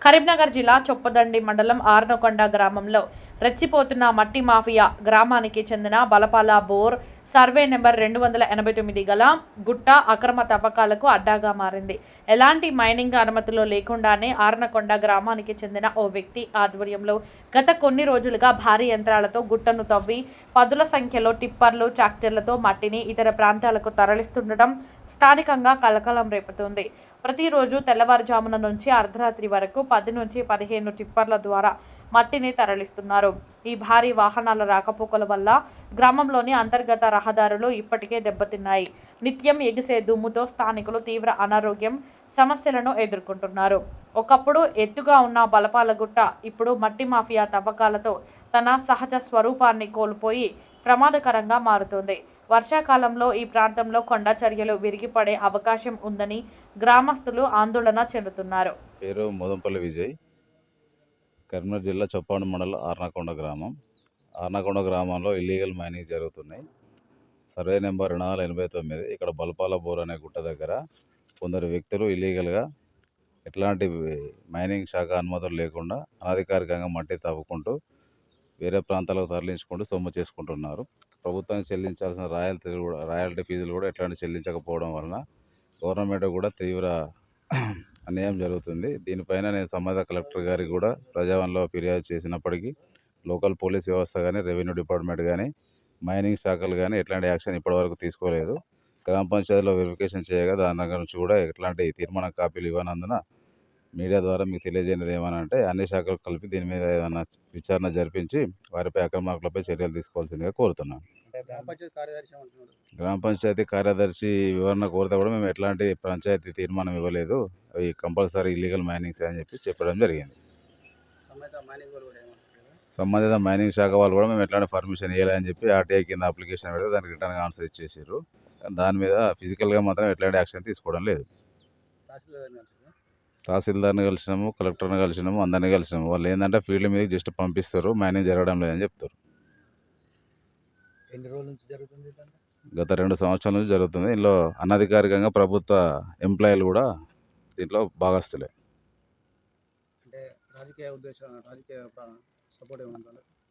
కరీంనగర్ జిల్లా చొప్పదండి మండలం ఆర్నకొండ గ్రామంలో రెచ్చిపోతున్న మట్టి మాఫియా గ్రామానికి చెందిన బలపాల బోర్ సర్వే నెంబర్ 289 గల గుట్ట అక్రమ తవ్వకాలకు అడ్డాగా మారింది. ఎలాంటి మైనింగ్ అనుమతులు లేకుండానే ఆర్నకొండ గ్రామానికి చెందిన ఓ వ్యక్తి ఆధ్వర్యంలో గత కొన్ని రోజులుగా భారీ యంత్రాలతో గుట్టను తవ్వి పదుల సంఖ్యలో టిప్పర్లు, ట్రాక్టర్లతో మట్టిని ఇతర ప్రాంతాలకు తరలిస్తుండటం స్థానికంగా కలకలం రేపుతోంది. ప్రతిరోజు తెల్లవారుజామున నుంచి అర్ధరాత్రి వరకు 10 నుంచి 15 టిప్పర్ల ద్వారా మట్టిని తరలిస్తున్నారు. ఈ భారీ వాహనాల రాకపోకల వల్ల గ్రామంలోని అంతర్గత రహదారులు ఇప్పటికే దెబ్బతిన్నాయి. నిత్యం ఎగిసే దుమ్ముతో స్థానికులు తీవ్ర అనారోగ్యం సమస్యలను ఎదుర్కొంటున్నారు. ఒకప్పుడు ఎత్తుగా ఉన్న బలపాలగుట్ట ఇప్పుడు మట్టి మాఫియా తవ్వకాలతో తన సహజ స్వరూపాన్ని కోల్పోయి ప్రమాదకరంగా మారుతోంది. వర్షాకాలంలో ఈ ప్రాంతంలో కొండ చర్యలు విరిగిపడే అవకాశం ఉందని గ్రామస్తులు ఆందోళన చెందుతున్నారు. పేరు మోదంపల్లి విజయ్, కరీంనగర్ జిల్లా చొప్పదండి మండలం ఆర్నకొండ గ్రామం. ఆర్నకొండ గ్రామంలో ఇల్లీగల్ మైనింగ్ జరుగుతున్నాయి. సర్వే నెంబర్ 289 ఇక్కడ బలపాల బోర్ అనే గుట్ట దగ్గర కొందరు వ్యక్తులు ఇల్లీగల్గా ఎట్లాంటి మైనింగ్ శాఖ అనుమతులు లేకుండా అనధికారికంగా మట్టి తవ్వుకుంటూ వేరే ప్రాంతాలకు తరలించుకుంటూ సొమ్ము చేసుకుంటున్నారు. ప్రభుత్వానికి చెల్లించాల్సిన రాయల్టీ ఫీజులు కూడా ఎట్లాంటి చెల్లించకపోవడం వలన గవర్నమెంట్ కూడా తీవ్ర అన్యాయం జరుగుతుంది. దీనిపైన నేను సంబంధిత కలెక్టర్ గారికి కూడా ప్రజావాణిలో ఫిర్యాదు చేసినప్పటికీ లోకల్ పోలీస్ వ్యవస్థ కానీ, రెవెన్యూ డిపార్ట్మెంట్ కానీ, మైనింగ్ శాఖలు కానీ ఎట్లాంటి యాక్షన్ ఇప్పటివరకు తీసుకోలేదు. గ్రామ పంచాయతీలో వెరిఫికేషన్ చేయగా దాని దగ్గర నుంచి కూడా ఎట్లాంటి తీర్మాన కాపీలు ఇవ్వనందున మీడియా ద్వారా మీకు తెలియజేయనిది ఏమనంటే అన్ని శాఖలు కలిపి దీని మీద ఏదైనా విచారణ జరిపించి వారిపై అక్రమార్కులపై చర్యలు తీసుకోవాల్సిందిగా కోరుతున్నాను. గ్రామ పంచాయతీ కార్యదర్శి వివరణ కోరితే కూడా మేము ఎట్లాంటి పంచాయతీ తీర్మానం ఇవ్వలేదు, అవి కంపల్సరీ ఇల్లీగల్ మైనింగ్స్ అని చెప్పడం జరిగింది. సంబంధిత మైనింగ్ శాఖ వాళ్ళు కూడా మేము ఎట్లాంటి పర్మిషన్ ఇవ్వాలని చెప్పి ఆర్టీఐ కింద అప్లికేషన్ పెడితే దానికి రిటర్న్ ఆన్సర్ ఇచ్చేసారు. దాని మీద ఫిజికల్గా మాత్రం ఎట్లాంటి యాక్షన్ తీసుకోవడం లేదు. తహసీల్దార్ని కలిసినాము, కలెక్టర్ని కలిసినాము, అందరినీ కలిసినాము. వాళ్ళు ఏంటంటే ఫీల్డ్ మీద జస్ట్ పంపిస్తారు, మైనింగ్ జరగడం లేదని చెప్తారు. ఎన్ని రోజుల నుంచి జరుగుతుంది? గత 2 సంవత్సరాల నుంచి జరుగుతుంది. ఇందులో అనధికారికంగా ప్రభుత్వ ఎంప్లాయీలు కూడా దీంట్లో భాగస్తులే. అంటే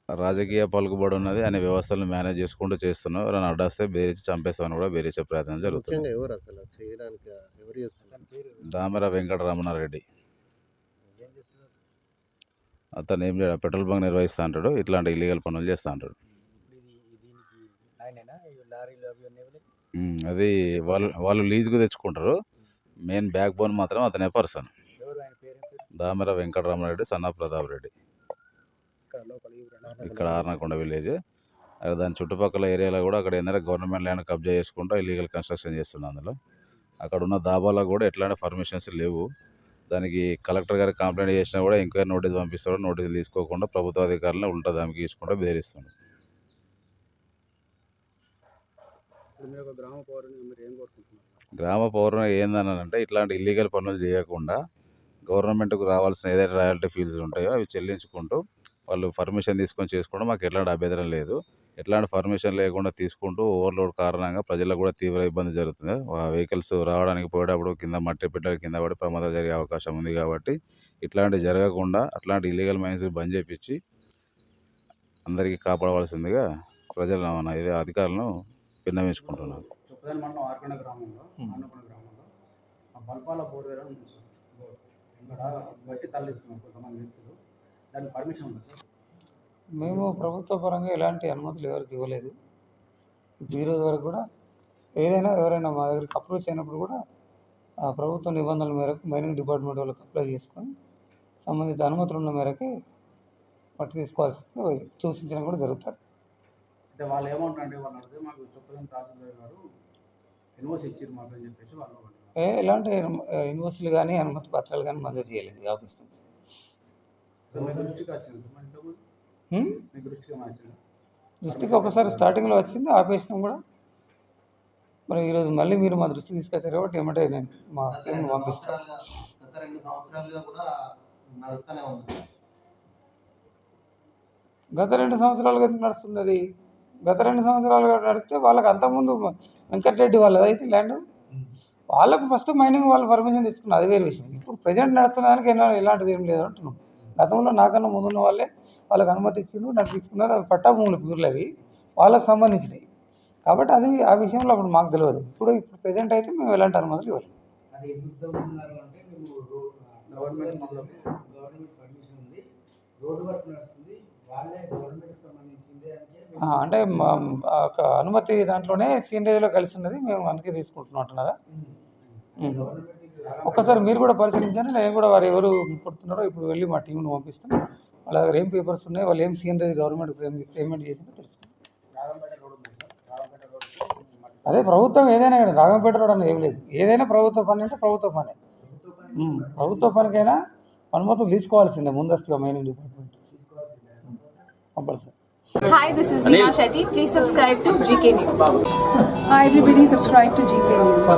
రాజకీయ పలుకుబడి ఉన్నది, అనే వ్యవస్థలను మేనేజ్ చేసుకుంటూ చేస్తున్నాం. ఎవరైనా అడ్డాస్తే బెదిరించి చంపేస్తామని కూడా బెదిరించే ప్రయత్నం జరుగుతుంది. దామెర వెంకటరమణారెడ్డి అతను ఏం చేయడు, పెట్రోల్ బంక్ నిర్వహిస్తూ ఉంటాడు, ఇట్లాంటి ఇల్లీగల్ పనులు చేస్తూ ఉంటాడు. అది వాళ్ళు లీజుకు తెచ్చుకుంటారు. మెయిన్ బ్యాక్ బోన్ మాత్రం అతనే పర్సన్. దామెర వెంకటరమణారెడ్డి, సన్నా ప్రతాప్ రెడ్డి, ఇక్కడ ఆర్నకొండ విలేజ్. దాని చుట్టుపక్కల ఏరియాలో కూడా అక్కడ ఏంటంటే గవర్నమెంట్ ల్యాండ్ కబ్జా చేసుకుంటూ ఇల్లీగల్ కన్స్ట్రక్షన్ చేస్తున్నారు. అందులో అక్కడ ఉన్న దాబాలకు కూడా ఎట్లాంటి పర్మిషన్స్ లేవు. దానికి కలెక్టర్ గారికి కంప్లైంట్ చేసినా కూడా ఎంక్వైరీ నోటీస్ పంపిస్తాడు, నోటీసులు తీసుకోకుండా ప్రభుత్వ అధికారులను ఉల్టా దానికి తీసుకుంటూ బెదిరిస్తాడు. గ్రామ పౌరుని ఏందనంటే ఇట్లాంటి ఇల్లీగల్ పనులు చేయకుండా గవర్నమెంట్కు రావాల్సిన ఏదైతే రాయల్టీ ఫీజులు ఉంటాయో అవి చెల్లించుకుంటూ వాళ్ళు పర్మిషన్ తీసుకొని చేసుకోవడం మాకు ఎట్లాంటి అభ్యంతరం లేదు. ఎట్లాంటి పర్మిషన్ లేకుండా తీసుకుంటూ ఓవర్లోడ్ కారణంగా ప్రజలకు కూడా తీవ్ర ఇబ్బంది జరుగుతుంది. వెహికల్స్ రావడానికి పోయేటప్పుడు కింద మట్టి పిట్టల కింద పడి ప్రమాదాలు జరిగే అవకాశం ఉంది. కాబట్టి ఇట్లాంటివి జరగకుండా అట్లాంటి ఇల్లీగల్ మైన్స్ బంద్ చేయించి అందరికీ కాపాడవలసిందిగా ప్రజలు అధికారులను విన్నవించుకుంటున్నాను. మేము ప్రభుత్వ పరంగా ఎలాంటి అనుమతులు ఎవరికి ఇవ్వలేదు. ఈరోజు వరకు కూడా ఎవరైనా మా దగ్గరికి అప్రోచ్ అయినప్పుడు కూడా ప్రభుత్వ నిబంధనల మేరకు మైనింగ్ డిపార్ట్మెంట్ వాళ్ళకి అప్లై చేసుకొని సంబంధిత అనుమతులు ఉన్న మేరకే పట్టు తీసుకోవాల్సిందిగా సూచించడం కూడా జరుగుతుంది. అంటే వాళ్ళు ఏమంటారంటే వాళ్ళు అడిగితే మాకు చొప్పదండి తహసీల్దార్ గారు ఇన్వాయిస్ ఇచ్చారు మాకు అని చెప్పేసి వాళ్ళు ఎలాంటి ఇన్వాయిస్లు కానీ అనుమతి పత్రాలు కానీ మంజూరు చేయలేదు ఈ ఆఫీస్ నుంచి. దృష్టికి ఒకసారి స్టార్టింగ్లో వచ్చింది, ఆపేసినాం కూడా. మరి ఈరోజు మళ్ళీ మీరు మా దృష్టికి తీసుకొచ్చారు కాబట్టి ఏమంటే నేను మా టీంని పంపిస్తాను. గత 2 సంవత్సరాలుగా నడుస్తుంది అది. గత 2 సంవత్సరాలుగా నడిస్తే వాళ్ళకి అంతకుముందు వెంకటరెడ్డి వాళ్ళది అయితే ల్యాండ్ వాళ్ళకు ఫస్ట్ మైనింగ్ వాళ్ళు పర్మిషన్ తీసుకున్నారు, అది వేరే విషయం. ఇప్పుడు ప్రజెంట్ నడుస్తున్న దానికి ఎలాంటిది ఏం లేదు అంటున్నాం. గతంలో నాకన్నా ముందున్న వాళ్ళే వాళ్ళకి అనుమతి ఇచ్చిండ్రు, నడిపించుకున్నారు. అవి పట్టా భూములు ప్యూర్లు అవి వాళ్ళకి సంబంధించినవి కాబట్టి అది ఆ విషయంలో అప్పుడు మాకు తెలియదు. ఇప్పుడు ప్రజెంట్ అయితే మేము ఎలాంటి అనుమతులు ఇవ్వలేదు. అది ఎందుకు ఉన్నారు అంటే మేము గవర్నమెంట్ పర్మిషన్ ఉంది, రోడ్డు వర్క్ నడుస్తుంది, వాళ్ళే గవర్నమెంట్కి సంబంధించింది అంటే అనుమతి దాంట్లోనే సీనరీలో కలిసి ఉన్నది, మేము అందుకే తీసుకుంటున్నాం అంటున్నారా? ఒక్కసారి మీరు కూడా పరిశీలించండి. నేను కూడా వారు ఎవరు కొడుతున్నారో ఇప్పుడు వెళ్ళి మా టీంను పంపిస్తాం. వాళ్ళ దగ్గర ఏం పేపర్స్ ఉన్నాయి, వాళ్ళు ఏం సీనరీ గవర్నమెంట్ పేమెంట్ చేసిందో తెలుసుకుంటాం. అదే ప్రభుత్వం ఏదైనా కానీ రాగంపేట రోడ్ అనేది ఏం లేదు. ఏదైనా ప్రభుత్వ పని అంటే ప్రభుత్వ పని. ప్రభుత్వ పనికైనా అనుమతులు తీసుకోవాల్సిందే ముందస్తుగా mining department compulsory. Hi, this is Neha Shetty. Please subscribe to GK News. Hi everybody, subscribe to GK News.